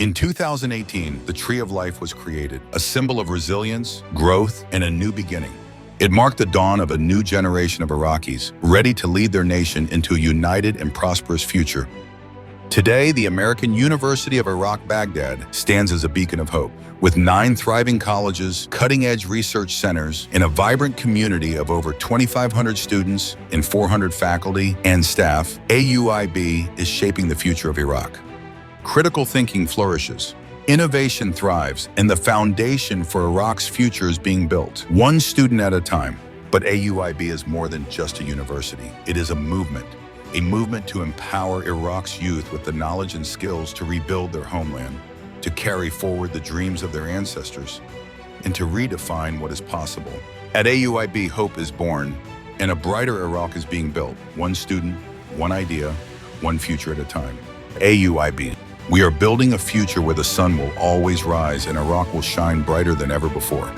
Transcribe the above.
In 2018, the Tree of Life was created, a symbol of resilience, growth, and a new beginning. It marked the dawn of a new generation of Iraqis, ready to lead their nation into a united and prosperous future. Today, the American University of Iraq, Baghdad, stands as a beacon of hope. With 9 thriving colleges, cutting-edge research centers, and a vibrant community of over 2,500 students and 400 faculty and staff, AUIB is shaping the future of Iraq. Critical thinking flourishes, innovation thrives, and the foundation for Iraq's future is being built, one student at a time. But AUIB is more than just a university. It is a movement to empower Iraq's youth with the knowledge and skills to rebuild their homeland, to carry forward the dreams of their ancestors, and to redefine what is possible. At AUIB, hope is born, and a brighter Iraq is being built, one student, one idea, one future at a time. AUIB, we are building a future where the sun will always rise and Iraq will shine brighter than ever before.